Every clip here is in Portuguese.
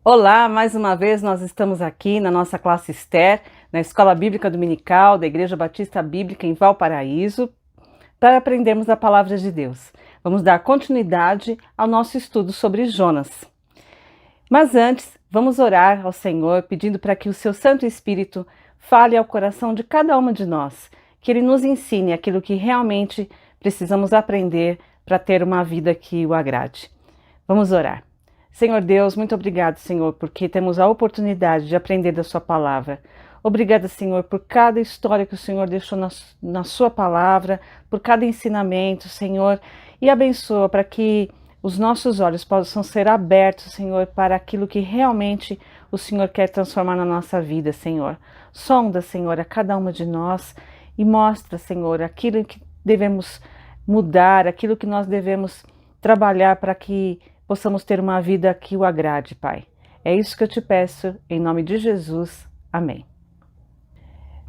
Olá, mais uma vez nós estamos aqui na nossa classe Esther, na Escola Bíblica Dominical da Igreja Batista Bíblica em Valparaíso, para aprendermos a Palavra de Deus. Vamos dar continuidade ao nosso estudo sobre Jonas. Mas antes, vamos orar ao Senhor, pedindo para que o seu Santo Espírito fale ao coração de cada uma de nós, que Ele nos ensine aquilo que realmente precisamos aprender para ter uma vida que o agrade. Vamos orar. Senhor Deus, muito obrigado, Senhor, porque temos a oportunidade de aprender da sua palavra. Obrigada, Senhor, por cada história que o Senhor deixou na sua palavra, por cada ensinamento, Senhor, e abençoa para que os nossos olhos possam ser abertos, Senhor, para aquilo que realmente o Senhor quer transformar na nossa vida, Senhor. Sonda, Senhor, a cada uma de nós e mostra, Senhor, aquilo que devemos mudar, aquilo que nós devemos trabalhar para que possamos ter uma vida que o agrade, Pai. É isso que eu te peço, em nome de Jesus. Amém.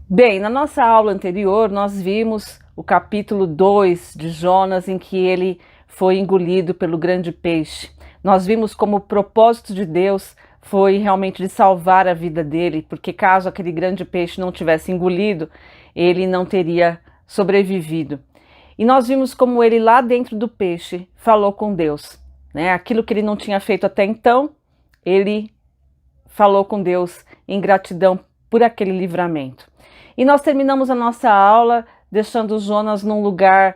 Bem, na nossa aula anterior, nós vimos o capítulo 2 de Jonas, em que ele foi engolido pelo grande peixe. Nós vimos como o propósito de Deus foi realmente de salvar a vida dele, porque caso aquele grande peixe não tivesse engolido, ele não teria sobrevivido. E nós vimos como ele lá dentro do peixe falou com Deus. Aquilo que ele não tinha feito até então, ele falou com Deus em gratidão por aquele livramento. E nós terminamos a nossa aula deixando Jonas num lugar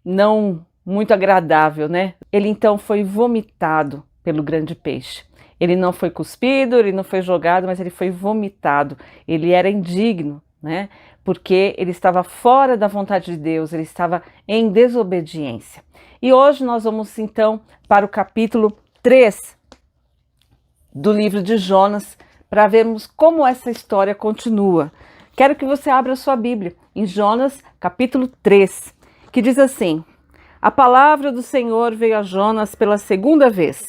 não muito agradável, né? Ele então foi vomitado pelo grande peixe. Ele não foi cuspido, ele não foi jogado, mas ele foi vomitado. Ele era indigno, né? Porque ele estava fora da vontade de Deus, ele estava em desobediência. E hoje nós vamos então para o capítulo 3 do livro de Jonas, para vermos como essa história continua. Quero que você abra sua Bíblia em Jonas, capítulo 3, que diz assim: A palavra do Senhor veio a Jonas pela segunda vez.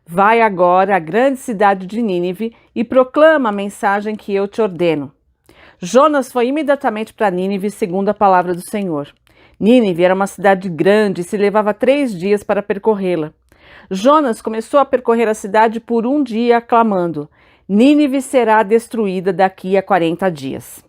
Vai agora à grande cidade de Nínive e proclama a mensagem que eu te ordeno. Jonas foi imediatamente para Nínive segundo a palavra do Senhor. Nínive era uma cidade grande e se levava 3 dias para percorrê-la. Jonas começou a percorrer a cidade por um dia, clamando: Nínive será destruída daqui a 40 dias.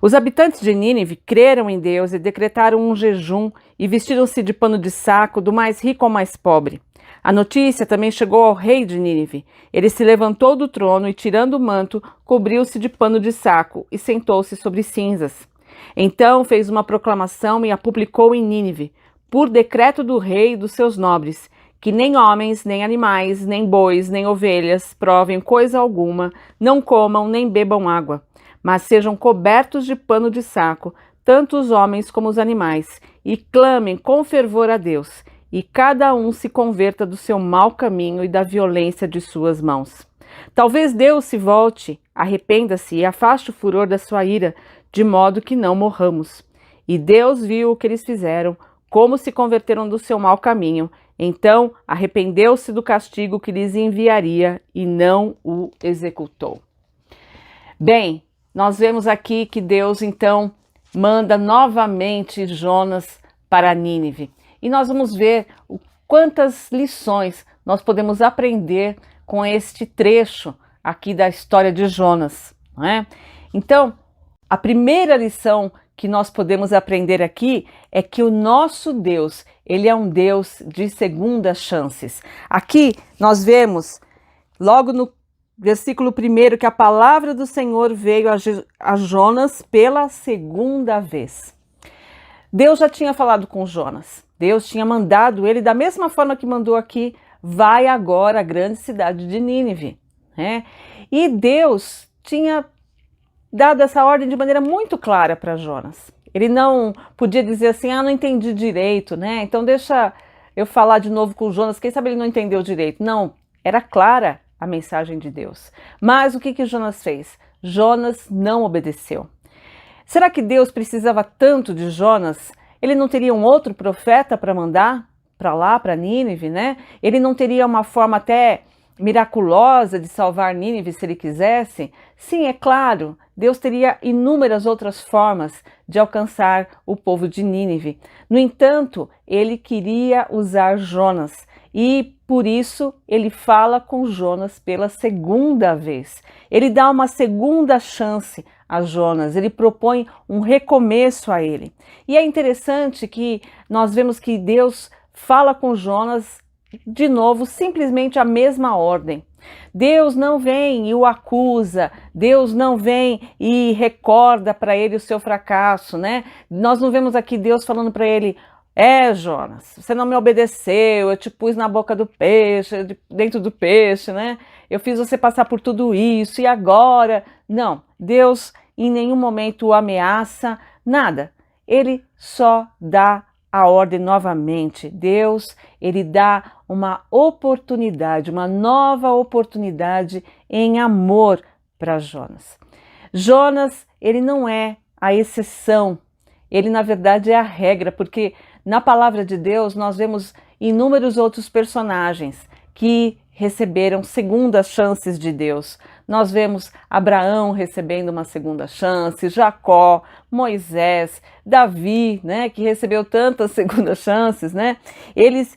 Os habitantes de Nínive creram em Deus e decretaram um jejum e vestiram-se de pano de saco, do mais rico ao mais pobre. A notícia também chegou ao rei de Nínive. Ele se levantou do trono e, tirando o manto, cobriu-se de pano de saco e sentou-se sobre cinzas. Então fez uma proclamação e a publicou em Nínive, por decreto do rei e dos seus nobres, que nem homens, nem animais, nem bois, nem ovelhas provem coisa alguma, não comam nem bebam água, mas sejam cobertos de pano de saco, tanto os homens como os animais, e clamem com fervor a Deus, e cada um se converta do seu mau caminho e da violência de suas mãos. Talvez Deus se volte, arrependa-se e afaste o furor da sua ira, de modo que não morramos. E Deus viu o que eles fizeram, como se converteram do seu mau caminho. Então arrependeu-se do castigo que lhes enviaria e não o executou. Bem, nós vemos aqui que Deus então manda novamente Jonas para Nínive. E nós vamos ver quantas lições nós podemos aprender com este trecho aqui da história de Jonas, não é? Então, a primeira lição que nós podemos aprender aqui é que o nosso Deus, ele é um Deus de segundas chances. Aqui nós vemos, logo no versículo 1, que a palavra do Senhor veio a Jonas pela segunda vez. Deus já tinha falado com Jonas. Deus tinha mandado ele da mesma forma que mandou aqui: vai agora à grande cidade de Nínive. E Deus tinha dado essa ordem de maneira muito clara para Jonas. Ele não podia dizer assim: não entendi direito, então deixa eu falar de novo com Jonas, quem sabe ele não entendeu direito. Não, era clara a mensagem de Deus. Mas o que Jonas fez? Jonas não obedeceu. Será que Deus precisava tanto de Jonas? Ele não teria um outro profeta para mandar para lá, para Nínive, Ele não teria uma forma até miraculosa de salvar Nínive se ele quisesse? Sim, é claro, Deus teria inúmeras outras formas de alcançar o povo de Nínive. No entanto, ele queria usar Jonas. E por isso ele fala com Jonas pela segunda vez. Ele dá uma segunda chance a Jonas, ele propõe um recomeço a ele. E é interessante que nós vemos que Deus fala com Jonas de novo, simplesmente a mesma ordem. Deus não vem e o acusa, Deus não vem e recorda para ele o seu fracasso, né? Nós não vemos aqui Deus falando para ele: Jonas, você não me obedeceu, eu te pus na boca do peixe, dentro do peixe, né? Eu fiz você passar por tudo isso e agora... Não, Deus em nenhum momento o ameaça, nada. Ele só dá a ordem novamente. Deus, ele dá uma oportunidade, uma nova oportunidade em amor para Jonas. Jonas, ele não é a exceção, ele na verdade é a regra, porque na palavra de Deus nós vemos inúmeros outros personagens que receberam segundas chances de Deus. Nós vemos Abraão recebendo uma segunda chance, Jacó, Moisés, Davi, né, que recebeu tantas segundas chances, né? Eles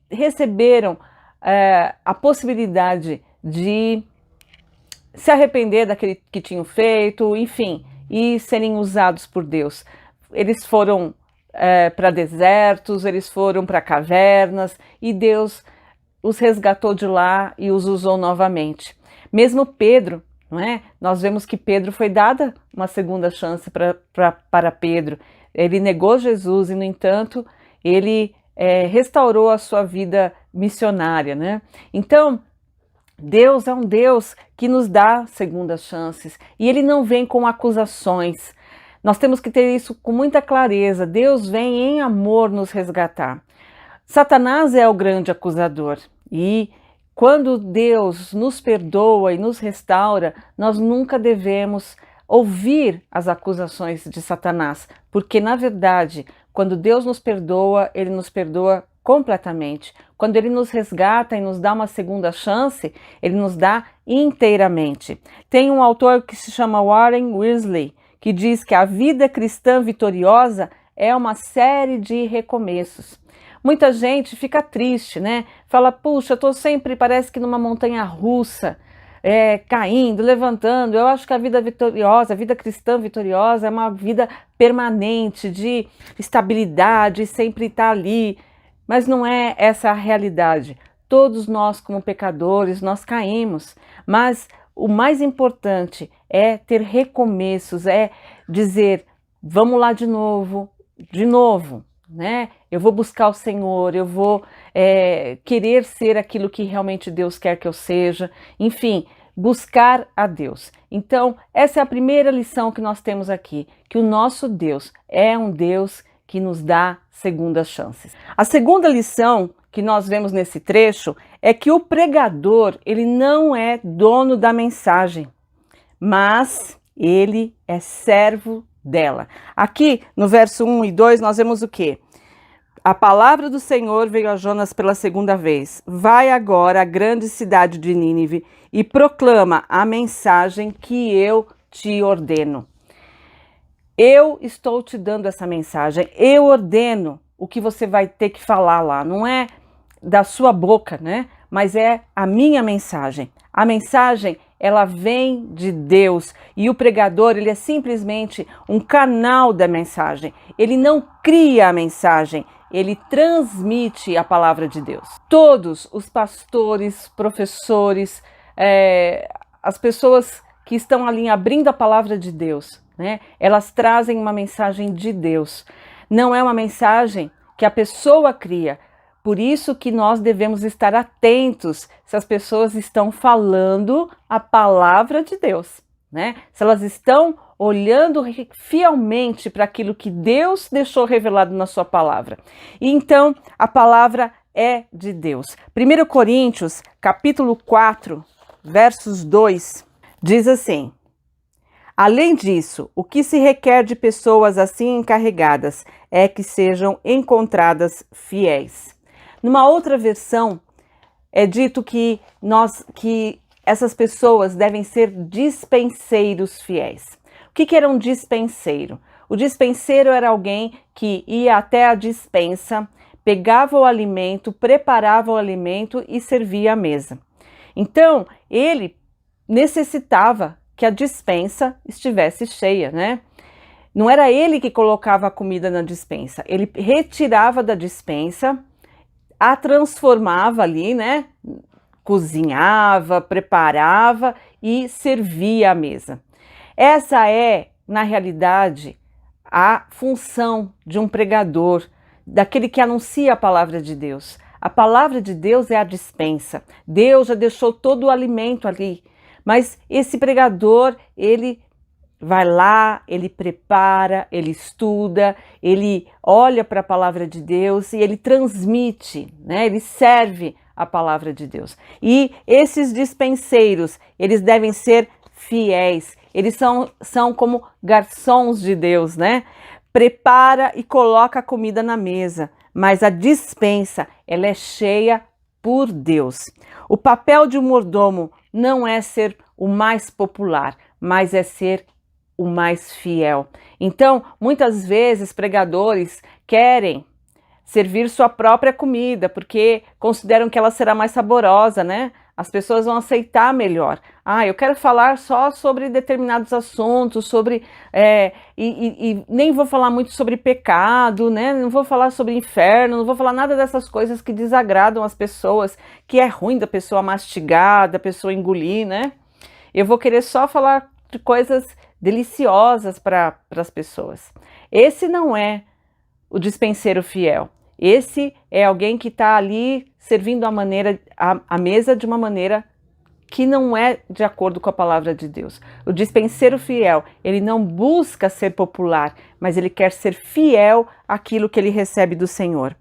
receberam a possibilidade de se arrepender daquele que tinham feito, enfim, e serem usados por Deus. Eles foram para desertos, eles foram para cavernas e Deus os resgatou de lá e os usou novamente. Mesmo Pedro, não é? Nós vemos que Pedro foi dada uma segunda chance para Pedro. Ele negou Jesus e, no entanto, ele restaurou a sua vida missionária, né? Então, Deus é um Deus que nos dá segundas chances e ele não vem com acusações. Nós temos que ter isso com muita clareza. Deus vem em amor nos resgatar. Satanás é o grande acusador e quando Deus nos perdoa e nos restaura, nós nunca devemos ouvir as acusações de Satanás, porque na verdade, quando Deus nos perdoa, ele nos perdoa completamente. Quando ele nos resgata e nos dá uma segunda chance, ele nos dá inteiramente. Tem um autor que se chama Warren Wiersbe, que diz que a vida cristã vitoriosa é uma série de recomeços. Muita gente fica triste, né? Fala, puxa, eu tô sempre, parece que numa montanha russa, caindo, levantando. Eu acho que a vida vitoriosa, a vida cristã vitoriosa é uma vida permanente, de estabilidade, sempre estar ali. Mas não é essa a realidade. Todos nós, como pecadores, nós caímos. Mas o mais importante é ter recomeços, é dizer, vamos lá de novo, né? Eu vou buscar o Senhor, eu vou querer ser aquilo que realmente Deus quer que eu seja, enfim, buscar a Deus. Então, essa é a primeira lição que nós temos aqui, que o nosso Deus é um Deus que nos dá segundas chances. A segunda lição que nós vemos nesse trecho é que o pregador, ele não é dono da mensagem, mas ele é servo dela. Aqui no verso 1 e 2 nós vemos o quê? A palavra do Senhor veio a Jonas pela segunda vez. Vai agora à grande cidade de Nínive e proclama a mensagem que eu te ordeno. Eu estou te dando essa mensagem, eu ordeno o que você vai ter que falar lá. Não é da sua boca, né? Mas é a minha mensagem. A mensagem, ela vem de Deus e o pregador, ele é simplesmente um canal da mensagem. Ele não cria a mensagem, ele transmite a palavra de Deus. Todos os pastores, professores, as pessoas que estão ali abrindo a palavra de Deus, né? Elas trazem uma mensagem de Deus. Não é uma mensagem que a pessoa cria. Por isso que nós devemos estar atentos se as pessoas estão falando a palavra de Deus, né? Se elas estão olhando fielmente para aquilo que Deus deixou revelado na sua palavra. E então, a palavra é de Deus. 1 Coríntios, capítulo 4, versos 2, diz assim: além disso, o que se requer de pessoas assim encarregadas é que sejam encontradas fiéis. Numa outra versão, é dito que essas pessoas devem ser dispenseiros fiéis. O que era um dispenseiro? O dispenseiro era alguém que ia até a dispensa, pegava o alimento, preparava o alimento e servia à mesa. Então, ele necessitava que a despensa estivesse cheia, né? Não era ele que colocava a comida na despensa, ele retirava da despensa, a transformava ali, né? Cozinhava, preparava e servia à mesa. Essa é, na realidade, a função de um pregador, daquele que anuncia a palavra de Deus. A palavra de Deus é a despensa. Deus já deixou todo o alimento ali, mas esse pregador, ele vai lá, ele prepara, ele estuda, ele olha para a palavra de Deus e ele transmite, né? Ele serve a palavra de Deus. E esses dispenseiros, eles devem ser fiéis, eles são como garçons de Deus, né? Prepara e coloca a comida na mesa, mas a despensa, ela é cheia por Deus. O papel de um mordomo não é ser o mais popular, mas é ser o mais fiel. Então, muitas vezes pregadores querem servir sua própria comida, porque consideram que ela será mais saborosa, né? As pessoas vão aceitar melhor. Eu quero falar só sobre determinados assuntos, e nem vou falar muito sobre pecado, né? Não vou falar sobre inferno, não vou falar nada dessas coisas que desagradam as pessoas, que é ruim da pessoa mastigar, da pessoa engolir, né? Eu vou querer só falar de coisas deliciosas para as pessoas. Esse não é o dispenseiro fiel. Esse é alguém que está ali servindo a mesa de uma maneira que não é de acordo com a palavra de Deus. O dispenseiro fiel, ele não busca ser popular, mas ele quer ser fiel àquilo que ele recebe do Senhor.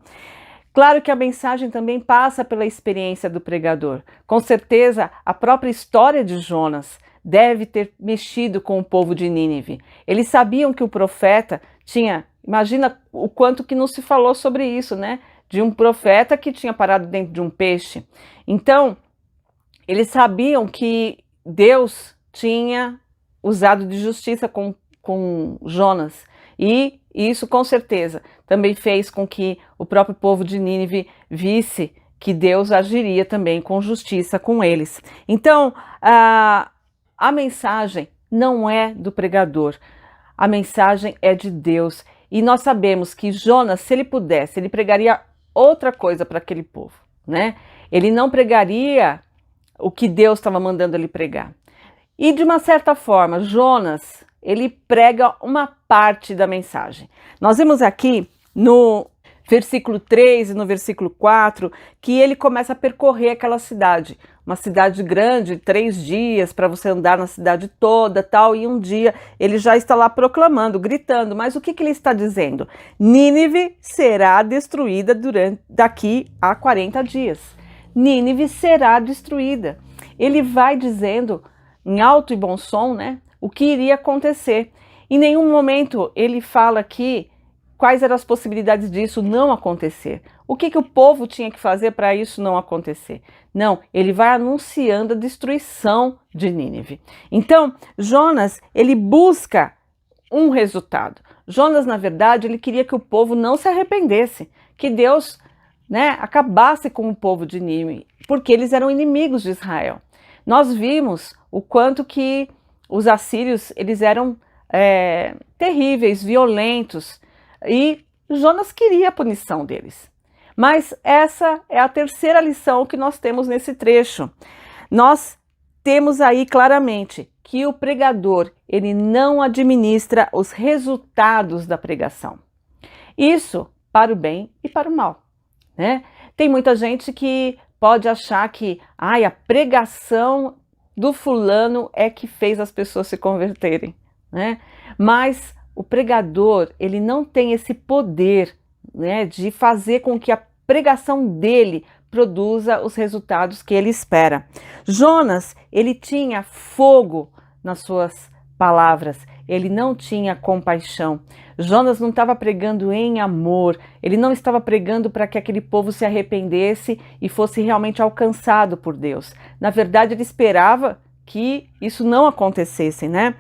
Claro que a mensagem também passa pela experiência do pregador. Com certeza, a própria história de Jonas deve ter mexido com o povo de Nínive. Eles sabiam que o profeta tinha, imagina o quanto que não se falou sobre isso, né? De um profeta que tinha parado dentro de um peixe. Então, eles sabiam que Deus tinha usado de justiça com Jonas. E isso, com certeza, também fez com que o próprio povo de Nínive visse que Deus agiria também com justiça com eles. Então, a mensagem não é do pregador, a mensagem é de Deus. E nós sabemos que Jonas, se ele pudesse, ele pregaria outra coisa para aquele povo, né? Ele não pregaria o que Deus estava mandando ele pregar. E de uma certa forma, Jonas, ele prega uma parte da mensagem. Nós vemos aqui no versículo 3 e no versículo 4 que ele começa a percorrer aquela cidade. Uma cidade grande, 3 dias para você andar na cidade toda, tal, e um dia ele já está lá proclamando, gritando. Mas o que ele está dizendo? Nínive será destruída daqui a 40 dias. Nínive será destruída. Ele vai dizendo em alto e bom som, né, o que iria acontecer. Em nenhum momento ele fala aqui quais eram as possibilidades disso não acontecer. O que o povo tinha que fazer para isso não acontecer? Não, ele vai anunciando a destruição de Nínive. Então, Jonas, ele busca um resultado. Jonas, na verdade, ele queria que o povo não se arrependesse, que Deus, né, acabasse com o povo de Nínive, porque eles eram inimigos de Israel. Nós vimos o quanto que os assírios, eles eram terríveis, violentos, e Jonas queria a punição deles. Mas essa é a terceira lição que nós temos nesse trecho. Nós temos aí claramente que o pregador, ele não administra os resultados da pregação. Isso para o bem e para o mal, né? Tem muita gente que pode achar que a pregação do fulano é que fez as pessoas se converterem, né? Mas o pregador, ele não tem esse poder, né, de fazer com que a pregação dele produza os resultados que ele espera. Jonas, ele tinha fogo nas suas palavras, ele não tinha compaixão. Jonas não estava pregando em amor, ele não estava pregando para que aquele povo se arrependesse e fosse realmente alcançado por Deus. Na verdade, ele esperava que isso não acontecesse, né?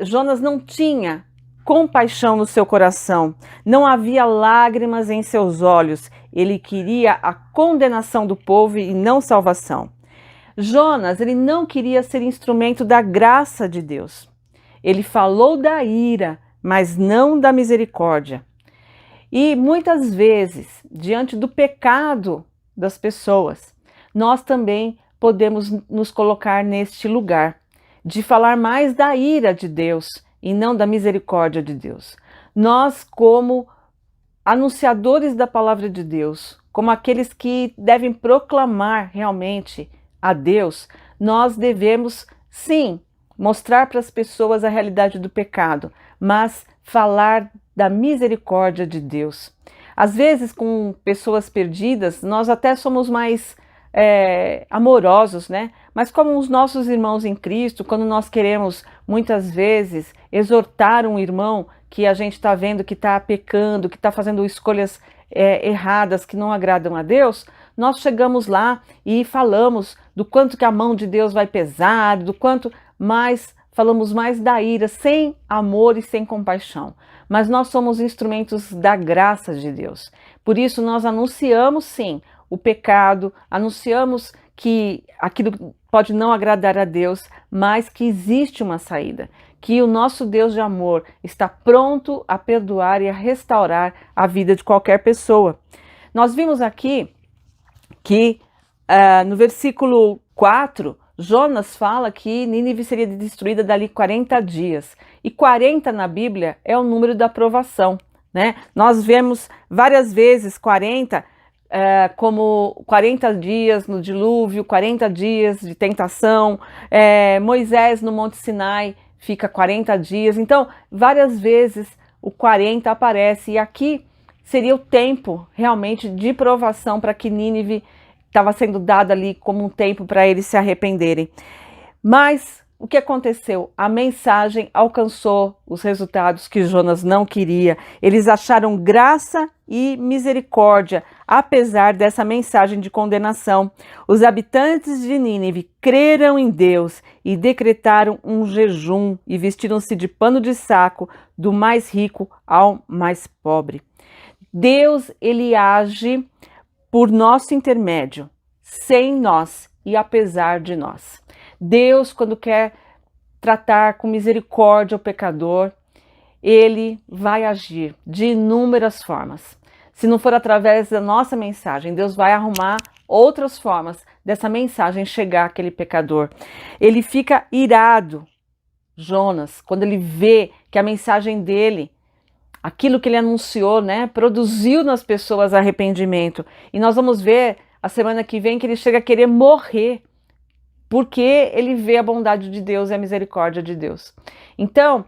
Jonas não tinha compaixão no seu coração, não havia lágrimas em seus olhos. Ele queria a condenação do povo e não salvação. Jonas, ele não queria ser instrumento da graça de Deus. Ele falou da ira, mas não da misericórdia. E muitas vezes, diante do pecado das pessoas, nós também podemos nos colocar neste lugar de falar mais da ira de Deus e não da misericórdia de Deus. Nós, como anunciadores da palavra de Deus, como aqueles que devem proclamar realmente a Deus, nós devemos, sim, mostrar para as pessoas a realidade do pecado, mas falar da misericórdia de Deus. Às vezes, com pessoas perdidas, nós até somos mais amorosos, né? Mas como os nossos irmãos em Cristo, quando nós queremos, muitas vezes, exortar um irmão que a gente está vendo que está pecando, que está fazendo escolhas erradas, que não agradam a Deus, nós chegamos lá e falamos do quanto que a mão de Deus vai pesar, do quanto mais falamos mais da ira, sem amor e sem compaixão. Mas nós somos instrumentos da graça de Deus. Por isso nós anunciamos, sim, o pecado, anunciamos que aquilo pode não agradar a Deus, mas que existe uma saída, que o nosso Deus de amor está pronto a perdoar e a restaurar a vida de qualquer pessoa. Nós vimos aqui que no versículo 4, Jonas fala que Nínive seria destruída dali 40 dias. E 40 na Bíblia é o número da provação, né? Nós vemos várias vezes 40 como 40 dias no dilúvio, 40 dias de tentação, Moisés no Monte Sinai fica 40 dias. Então, várias vezes o 40 aparece e aqui seria o tempo realmente de provação para que Nínive estava sendo dado ali como um tempo para eles se arrependerem. Mas o que aconteceu? A mensagem alcançou os resultados que Jonas não queria. Eles acharam graça e misericórdia, apesar dessa mensagem de condenação. Os habitantes de Nínive creram em Deus e decretaram um jejum e vestiram-se de pano de saco, do mais rico ao mais pobre. Deus, ele age por nosso intermédio, sem nós e apesar de nós. Deus, quando quer tratar com misericórdia o pecador, ele vai agir de inúmeras formas. Se não for através da nossa mensagem, Deus vai arrumar outras formas dessa mensagem chegar àquele pecador. Ele fica irado, Jonas, quando ele vê que a mensagem dele, aquilo que ele anunciou, né, produziu nas pessoas arrependimento. E nós vamos ver a semana que vem que ele chega a querer morrer, porque ele vê a bondade de Deus e a misericórdia de Deus. Então,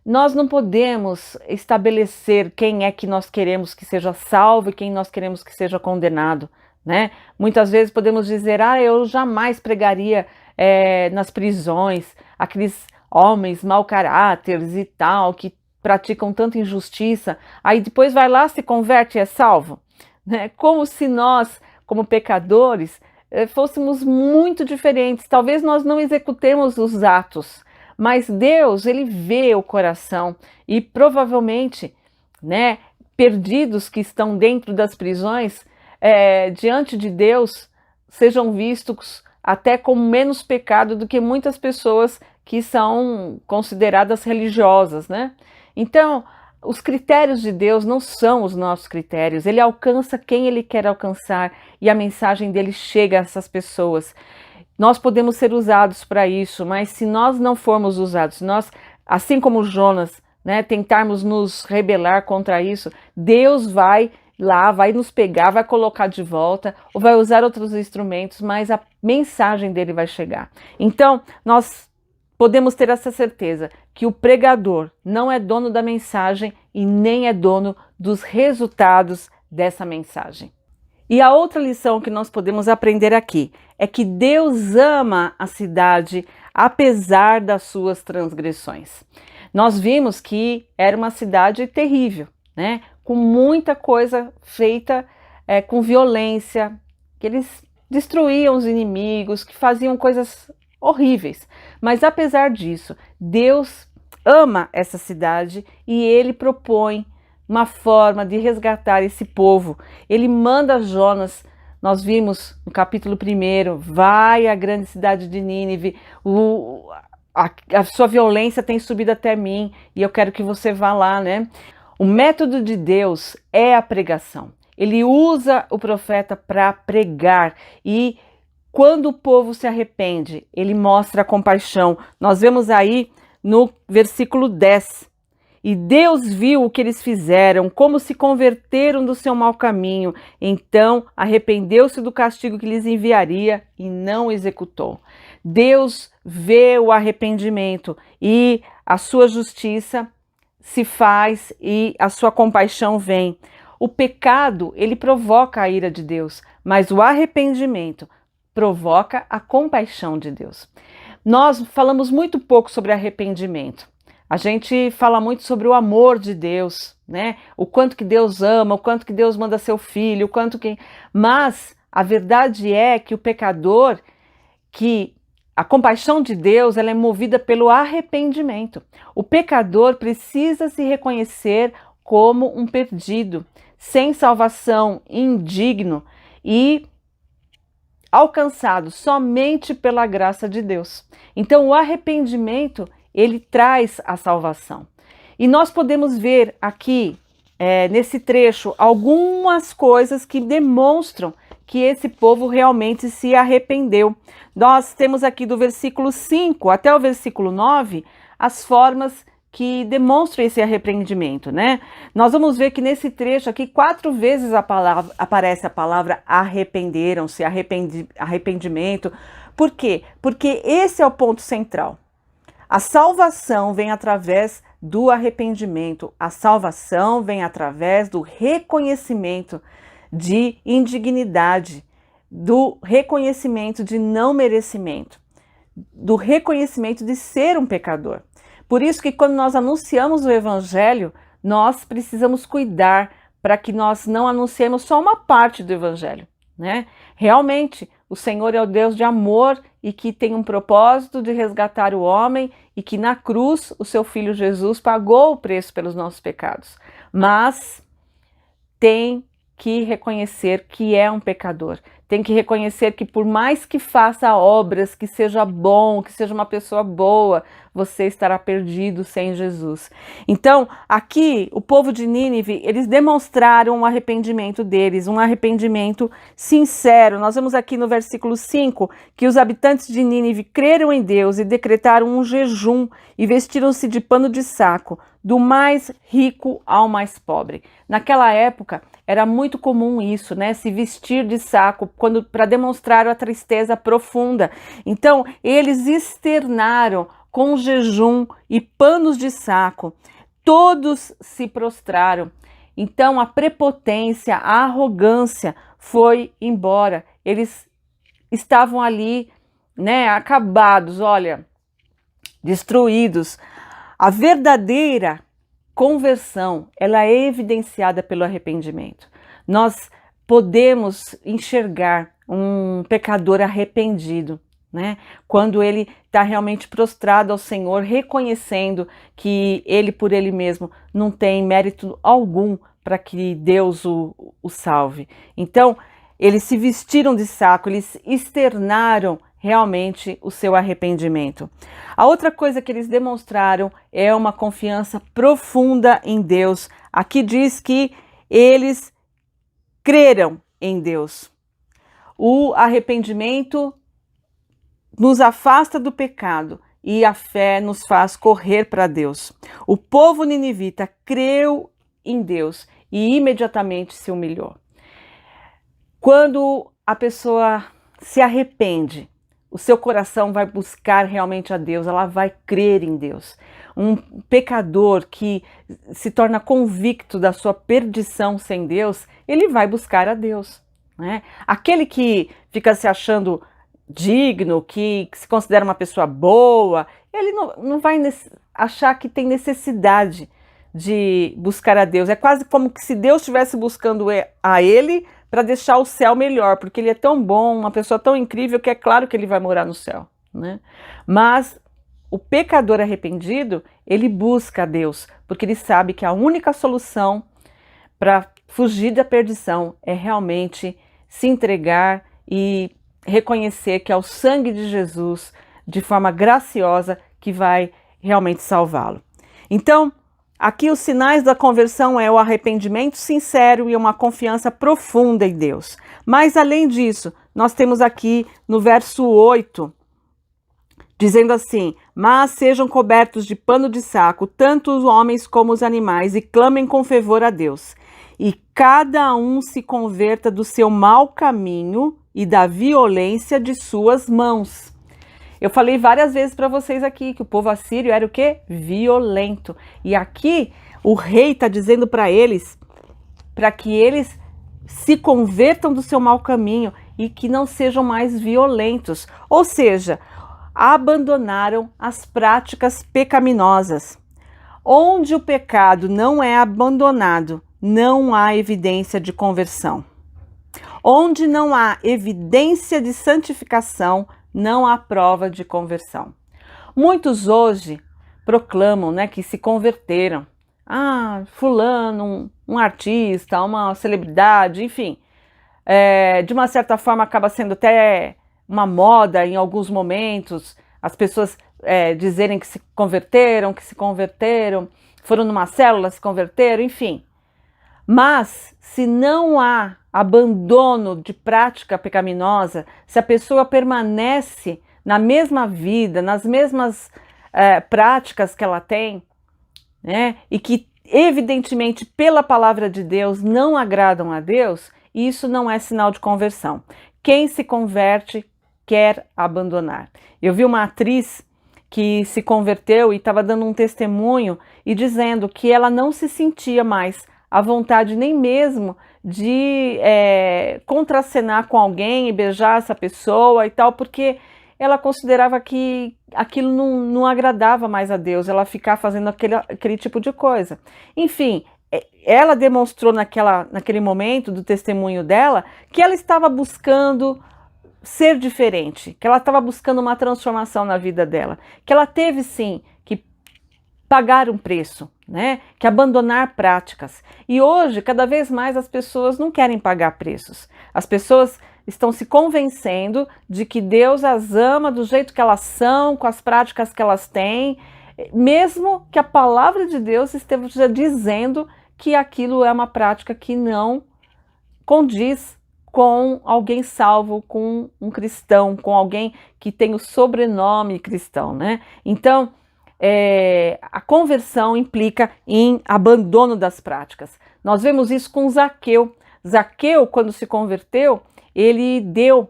nós não podemos estabelecer quem é que nós queremos que seja salvo e quem nós queremos que seja condenado, né? Muitas vezes podemos dizer, eu jamais pregaria nas prisões, aqueles homens mau caráteres e tal, que praticam tanta injustiça, aí depois vai lá, se converte e é salvo, né? Como se nós, como pecadores, fôssemos muito diferentes. Talvez nós não executemos os atos, mas Deus, ele vê o coração e provavelmente, né, perdidos que estão dentro das prisões, diante de Deus, sejam vistos até com menos pecado do que muitas pessoas que são consideradas religiosas, né? Então, os critérios de Deus não são os nossos critérios. Ele alcança quem ele quer alcançar e a mensagem dele chega a essas pessoas. Nós podemos ser usados para isso, mas se nós não formos usados, se nós, assim como Jonas, né, tentarmos nos rebelar contra isso, Deus vai lá, vai nos pegar, vai colocar de volta, ou vai usar outros instrumentos, mas a mensagem dele vai chegar. Então, nós podemos ter essa certeza que o pregador não é dono da mensagem e nem é dono dos resultados dessa mensagem. E a outra lição que nós podemos aprender aqui é que Deus ama a cidade apesar das suas transgressões. Nós vimos que era uma cidade terrível, né? Com muita coisa feita com violência, que eles destruíam os inimigos, que faziam coisas horríveis. Mas apesar disso, Deus ama essa cidade e ele propõe uma forma de resgatar esse povo. Ele manda Jonas, nós vimos no capítulo 1, vai à grande cidade de Nínive, a sua violência tem subido até mim e eu quero que você vá lá, né? O método de Deus é a pregação. Ele usa o profeta para pregar e quando o povo se arrepende, ele mostra a compaixão. Nós vemos aí no versículo 10. E Deus viu o que eles fizeram, como se converteram do seu mau caminho. Então arrependeu-se do castigo que lhes enviaria e não executou. Deus vê o arrependimento e a sua justiça se faz e a sua compaixão vem. O pecado, ele provoca a ira de Deus, mas o arrependimento provoca a compaixão de Deus. Nós falamos muito pouco sobre arrependimento. A gente fala muito sobre o amor de Deus, né? O quanto que Deus ama, o quanto que Deus manda seu filho, o quanto que... Mas a verdade é que o pecador, que a compaixão de Deus, ela é movida pelo arrependimento. O pecador precisa se reconhecer como um perdido, sem salvação, indigno e alcançado somente pela graça de Deus. Então o arrependimento, ele traz a salvação. E nós podemos ver aqui, nesse trecho, algumas coisas que demonstram que esse povo realmente se arrependeu. Nós temos aqui do versículo 5 até o versículo 9, as formas que demonstram esse arrependimento, né? Nós vamos ver que nesse trecho aqui 4 vezes aparece a palavra arrependeram-se, arrependimento. Por quê? Porque esse é o ponto central. A salvação vem através do arrependimento. A salvação vem através do reconhecimento de indignidade, do reconhecimento de não merecimento, do reconhecimento de ser um pecador. Por isso que quando nós anunciamos o Evangelho, nós precisamos cuidar para que nós não anunciemos só uma parte do Evangelho, né? Realmente, o Senhor é o Deus de amor e que tem um propósito de resgatar o homem e que na cruz o seu Filho Jesus pagou o preço pelos nossos pecados. Mas tem que reconhecer que é um pecador. Tem que reconhecer que por mais que faça obras, que seja bom, que seja uma pessoa boa, você estará perdido sem Jesus. Então, aqui, o povo de Nínive, eles demonstraram o arrependimento deles, um arrependimento sincero. Nós vemos aqui no versículo 5 que os habitantes de Nínive creram em Deus e decretaram um jejum e vestiram-se de pano de saco, do mais rico ao mais pobre. Naquela época, era muito comum isso, né? Se vestir de saco para demonstrar a tristeza profunda. Então, eles externaram com jejum e panos de saco. Todos se prostraram. Então, a prepotência, a arrogância foi embora. Eles estavam ali, né, acabados, olha, destruídos. A verdadeira conversão, ela é evidenciada pelo arrependimento. Nós podemos enxergar um pecador arrependido, né? Quando ele está realmente prostrado ao Senhor, reconhecendo que ele por ele mesmo não tem mérito algum para que Deus o salve. Então, eles se vestiram de saco, eles externaram realmente o seu arrependimento. A outra coisa que eles demonstraram é uma confiança profunda em Deus. Aqui diz que eles creram em Deus. O arrependimento nos afasta do pecado e a fé nos faz correr para Deus. O povo ninivita creu em Deus e imediatamente se humilhou. Quando a pessoa se arrepende, o seu coração vai buscar realmente a Deus, ela vai crer em Deus. Um pecador que se torna convicto da sua perdição sem Deus, ele vai buscar a Deus, né? Aquele que fica se achando digno, que se considera uma pessoa boa, ele não vai achar que tem necessidade de buscar a Deus. É quase como que se Deus estivesse buscando a ele para deixar o céu melhor, porque ele é tão bom, uma pessoa tão incrível, que é claro que ele vai morar no céu, né? Mas o pecador arrependido, ele busca a Deus, porque ele sabe que a única solução para fugir da perdição é realmente se entregar e reconhecer que é o sangue de Jesus, de forma graciosa, que vai realmente salvá-lo. Então, aqui os sinais da conversão é o arrependimento sincero e uma confiança profunda em Deus. Mas além disso, nós temos aqui no verso 8, dizendo assim: mas sejam cobertos de pano de saco, tanto os homens como os animais, e clamem com fervor a Deus. E cada um se converta do seu mau caminho e da violência de suas mãos. Eu falei várias vezes para vocês aqui que o povo assírio era o quê? Violento. E aqui o rei está dizendo para eles, para que eles se convertam do seu mau caminho e que não sejam mais violentos. Ou seja, abandonaram as práticas pecaminosas. Onde o pecado não é abandonado, não há evidência de conversão. Onde não há evidência de santificação, não há prova de conversão. Muitos hoje proclamam, né, que se converteram. Fulano, um artista, uma celebridade, enfim. De uma certa forma acaba sendo até uma moda em alguns momentos, as pessoas dizerem que se converteram, foram numa célula, se converteram, enfim. Mas se não há abandono de prática pecaminosa, se a pessoa permanece na mesma vida, nas mesmas práticas que ela tem, né, e que evidentemente pela palavra de Deus não agradam a Deus, isso não é sinal de conversão. Quem se converte quer abandonar. Eu vi uma atriz que se converteu e estava dando um testemunho e dizendo que ela não se sentia mais à vontade nem mesmo de contracenar com alguém e beijar essa pessoa e tal, porque ela considerava que aquilo não agradava mais a Deus, ela ficar fazendo aquele tipo de coisa. Enfim, ela demonstrou naquele momento do testemunho dela que ela estava buscando ser diferente, que ela estava buscando uma transformação na vida dela, que ela teve sim que pagar um preço, né? Que abandonar práticas. E hoje, cada vez mais as pessoas não querem pagar preços. As pessoas estão se convencendo de que Deus as ama do jeito que elas são, com as práticas que elas têm, mesmo que a palavra de Deus esteja dizendo que aquilo é uma prática que não condiz com alguém salvo, com um cristão, com alguém que tem o sobrenome cristão, né? Então, a conversão implica em abandono das práticas. Nós vemos isso com Zaqueu. Zaqueu, quando se converteu, ele deu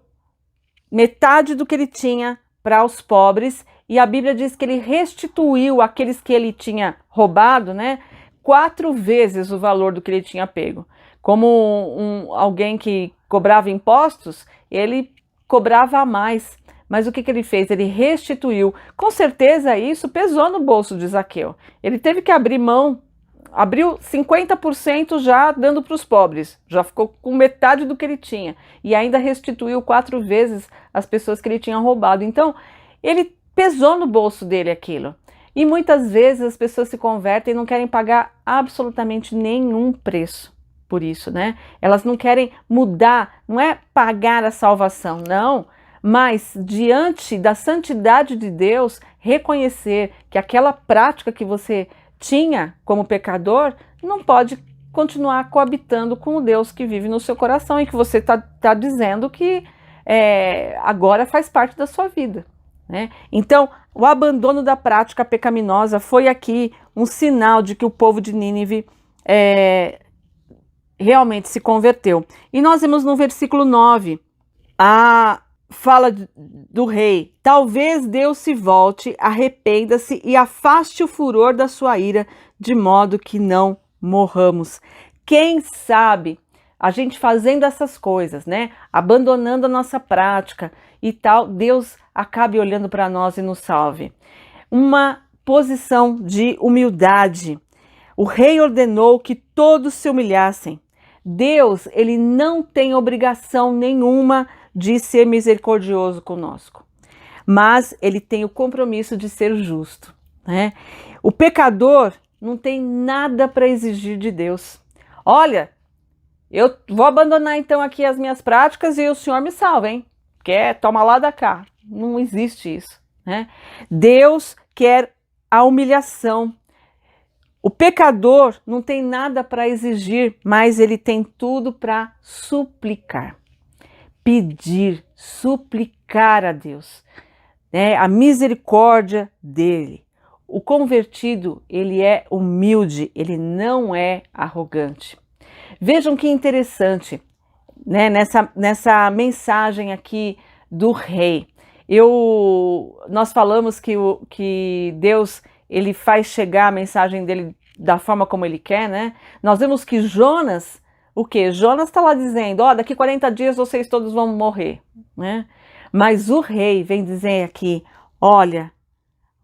metade do que ele tinha para os pobres, e a Bíblia diz que ele restituiu aqueles que ele tinha roubado, né, 4 vezes o valor do que ele tinha pego. Como alguém que cobrava impostos, ele cobrava a mais. Mas o que ele fez? Ele restituiu. Com certeza isso pesou no bolso de Zaqueu. Ele teve que abrir mão, abriu 50% já dando para os pobres. Já ficou com metade do que ele tinha. E ainda restituiu 4 vezes as pessoas que ele tinha roubado. Então, ele pesou no bolso dele aquilo. E muitas vezes as pessoas se convertem e não querem pagar absolutamente nenhum preço por isso, né? Elas não querem mudar, não é pagar a salvação, não. Mas, diante da santidade de Deus, reconhecer que aquela prática que você tinha como pecador não pode continuar coabitando com o Deus que vive no seu coração e que você está dizendo que agora faz parte da sua vida, né? Então, o abandono da prática pecaminosa foi aqui um sinal de que o povo de Nínive realmente se converteu. E nós vemos no versículo 9 a fala do rei: talvez Deus se volte, arrependa-se e afaste o furor da sua ira, de modo que não morramos. Quem sabe a gente fazendo essas coisas, né, abandonando a nossa prática e tal, Deus acabe olhando para nós e nos salve. Uma posição de humildade. O rei ordenou que todos se humilhassem. Deus, ele não tem obrigação nenhuma de ser misericordioso conosco. mas ele tem o compromisso de ser justo, né? O pecador não tem nada para exigir de Deus. Olha, eu vou abandonar então aqui as minhas práticas e o Senhor me salva, hein? Toma lá da cá. Não existe isso, né? Deus quer a humilhação. O pecador não tem nada para exigir, mas ele tem tudo para suplicar. Pedir, suplicar a Deus, né? A misericórdia dele. O convertido, ele é humilde, ele não é arrogante. Vejam que interessante, né? Nessa mensagem aqui do rei. Nós falamos que Deus, ele faz chegar a mensagem dele da forma como ele quer, né? Nós vemos que Jonas, o quê? Jonas está lá dizendo, daqui 40 dias vocês todos vão morrer, né? Mas o rei vem dizer aqui, olha,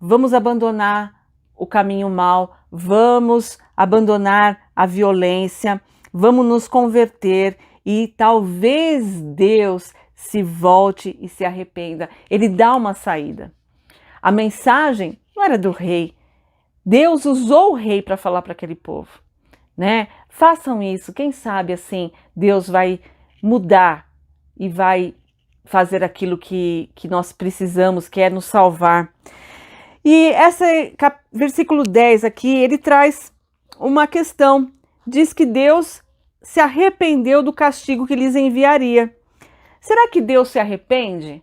vamos abandonar o caminho mau, vamos abandonar a violência, vamos nos converter e talvez Deus se volte e se arrependa. Ele dá uma saída. A mensagem não era do rei. Deus usou o rei para falar para aquele povo, né? Façam isso, quem sabe assim Deus vai mudar e vai fazer aquilo que nós precisamos, que é nos salvar. E versículo 10 aqui, ele traz uma questão. Diz que Deus se arrependeu do castigo que lhes enviaria. Será que Deus se arrepende?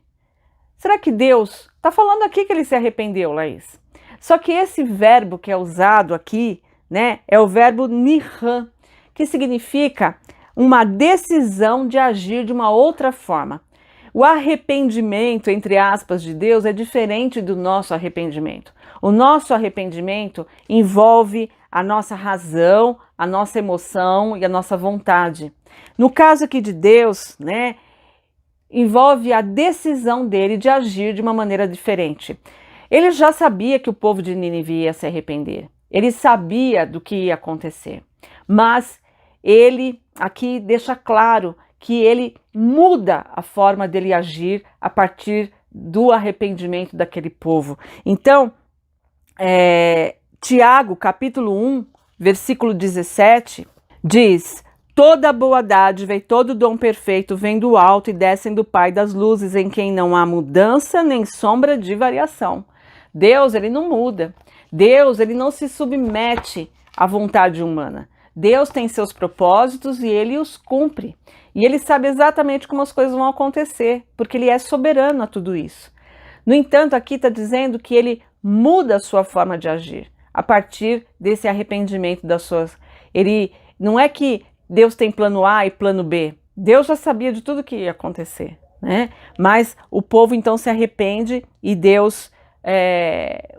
Será que Deus... Está falando aqui que ele se arrependeu, Laís. Só que esse verbo que é usado aqui, né, é o verbo nirã, que significa uma decisão de agir de uma outra forma. O arrependimento, entre aspas, de Deus é diferente do nosso arrependimento. O nosso arrependimento envolve a nossa razão, a nossa emoção e a nossa vontade. No caso aqui de Deus, né, envolve a decisão dele de agir de uma maneira diferente. Ele já sabia que o povo de Nínive ia se arrepender. Ele sabia do que ia acontecer. Mas ele aqui deixa claro que ele muda a forma dele agir a partir do arrependimento daquele povo. Então, Tiago, capítulo 1, versículo 17, diz: toda boa dádiva e todo dom perfeito vem do alto e descem do Pai das luzes, em quem não há mudança nem sombra de variação. Deus, ele não muda. Deus, ele não se submete à vontade humana. Deus tem seus propósitos e ele os cumpre. E ele sabe exatamente como as coisas vão acontecer, porque ele é soberano a tudo isso. No entanto, aqui está dizendo que ele muda a sua forma de agir a partir desse arrependimento das suas... Não é que Deus tem plano A e plano B. Deus já sabia de tudo que ia acontecer, né? Mas o povo então se arrepende e Deus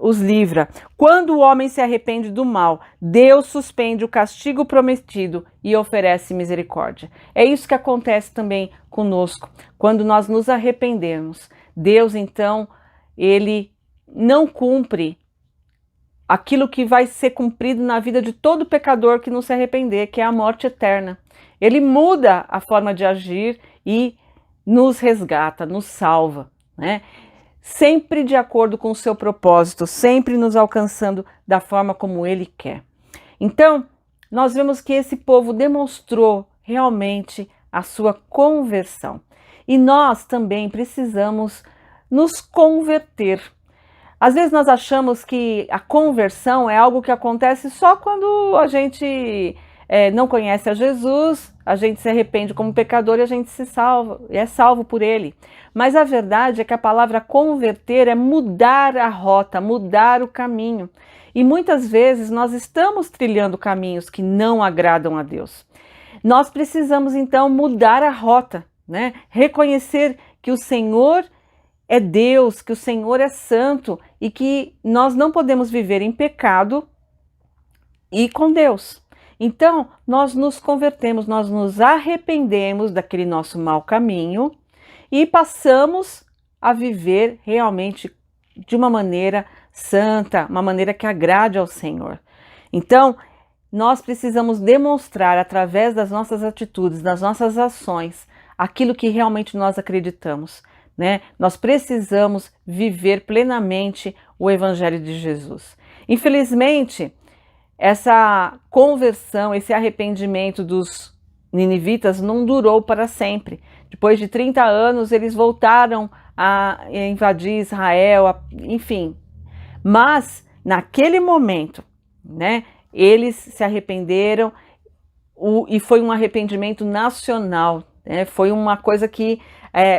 os livra. Quando o homem se arrepende do mal, Deus suspende o castigo prometido e oferece misericórdia. É isso que acontece também conosco. Quando nós nos arrependemos, Deus então, ele não cumpre aquilo que vai ser cumprido na vida de todo pecador que não se arrepender, que é a morte eterna. Ele muda a forma de agir e nos resgata, nos salva, né? Sempre de acordo com o seu propósito, sempre nos alcançando da forma como ele quer. Então, nós vemos que esse povo demonstrou realmente a sua conversão. E nós também precisamos nos converter. Às vezes nós achamos que a conversão é algo que acontece só quando a gente não conhece a Jesus, a gente se arrepende como pecador e a gente se salva, é salvo por ele. Mas a verdade é que a palavra converter é mudar a rota, mudar o caminho. E muitas vezes nós estamos trilhando caminhos que não agradam a Deus. Nós precisamos então mudar a rota, né? Reconhecer que o Senhor é Deus, que o Senhor é santo e que nós não podemos viver em pecado e com Deus. Então, nós nos convertemos, nós nos arrependemos daquele nosso mau caminho e passamos a viver realmente de uma maneira santa, uma maneira que agrade ao Senhor. Então, nós precisamos demonstrar através das nossas atitudes, das nossas ações, aquilo que realmente nós acreditamos. né? Nós precisamos viver plenamente o Evangelho de Jesus. Infelizmente, essa conversão, esse arrependimento dos ninivitas não durou para sempre. Depois de 30 anos, eles voltaram a invadir Israel, enfim. Mas, naquele momento, né, eles se arrependeram e foi um arrependimento nacional, né? Foi uma coisa que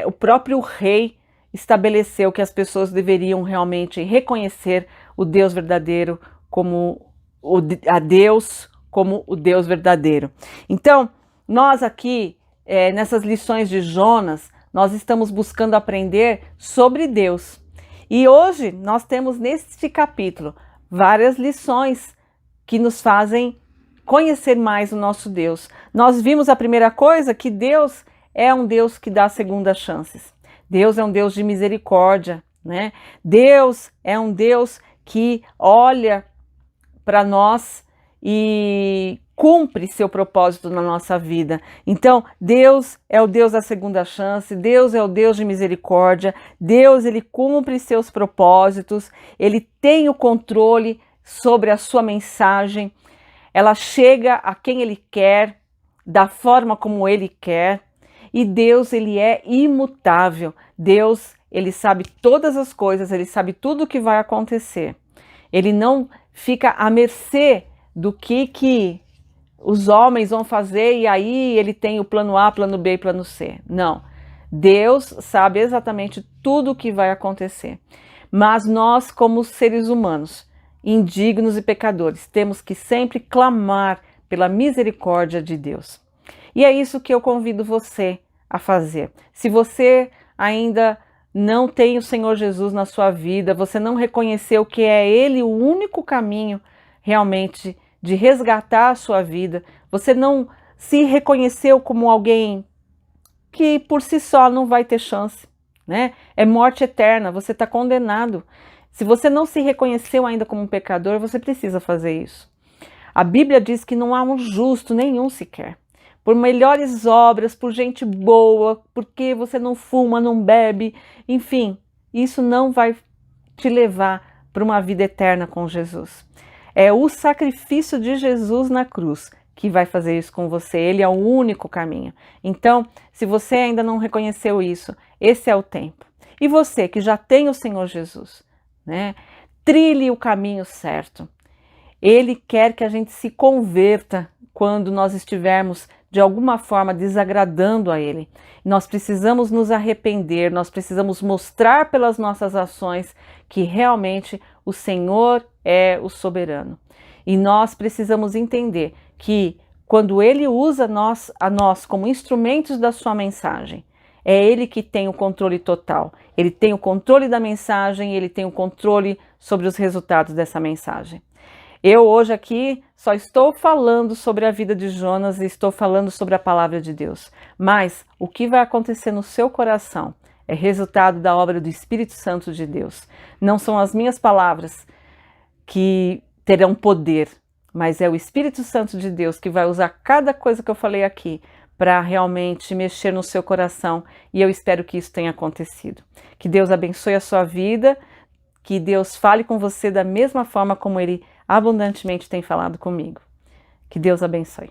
o próprio rei estabeleceu que as pessoas deveriam realmente reconhecer o Deus verdadeiro como a Deus como o Deus verdadeiro. Então, nós aqui, nessas lições de Jonas, nós estamos buscando aprender sobre Deus. E hoje nós temos neste capítulo várias lições que nos fazem conhecer mais o nosso Deus. Nós vimos a primeira coisa, que Deus é um Deus que dá segundas chances. Deus é um Deus de misericórdia, né? Deus é um Deus que olha para nós e cumpre seu propósito na nossa vida. Então, Deus é o Deus da segunda chance, Deus é o Deus de misericórdia, Deus, ele cumpre seus propósitos, ele tem o controle sobre a sua mensagem, ela chega a quem ele quer, da forma como ele quer, e Deus, ele é imutável. Deus, ele sabe todas as coisas, ele sabe tudo o que vai acontecer. Ele não fica à mercê do que os homens vão fazer e aí ele tem o plano A, plano B e plano C. Não. Deus sabe exatamente tudo o que vai acontecer. Mas nós, como seres humanos, indignos e pecadores, temos que sempre clamar pela misericórdia de Deus. E é isso que eu convido você a fazer. Se você ainda não tem o Senhor Jesus na sua vida, você não reconheceu que é Ele o único caminho realmente de resgatar a sua vida, você não se reconheceu como alguém que por si só não vai ter chance, né? É morte eterna, você está condenado. Se você não se reconheceu ainda como um pecador, você precisa fazer isso. A Bíblia diz que não há um justo nenhum sequer. Por melhores obras, por gente boa, porque você não fuma, não bebe, enfim, isso não vai te levar para uma vida eterna com Jesus. É o sacrifício de Jesus na cruz que vai fazer isso com você, ele é o único caminho. Então, se você ainda não reconheceu isso, esse é o tempo. E você que já tem o Senhor Jesus, né? Trilhe o caminho certo. Ele quer que a gente se converta quando nós estivermos de alguma forma desagradando a Ele. Nós precisamos nos arrepender, nós precisamos mostrar pelas nossas ações que realmente o Senhor é o soberano. E nós precisamos entender que quando Ele usa a nós como instrumentos da sua mensagem, é Ele que tem o controle total. Ele tem o controle da mensagem, Ele tem o controle sobre os resultados dessa mensagem. Eu hoje aqui só estou falando sobre a vida de Jonas e estou falando sobre a palavra de Deus. Mas o que vai acontecer no seu coração é resultado da obra do Espírito Santo de Deus. Não são as minhas palavras que terão poder, mas é o Espírito Santo de Deus que vai usar cada coisa que eu falei aqui para realmente mexer no seu coração, e eu espero que isso tenha acontecido. Que Deus abençoe a sua vida, que Deus fale com você da mesma forma como Ele abundantemente tem falado comigo. Que Deus abençoe.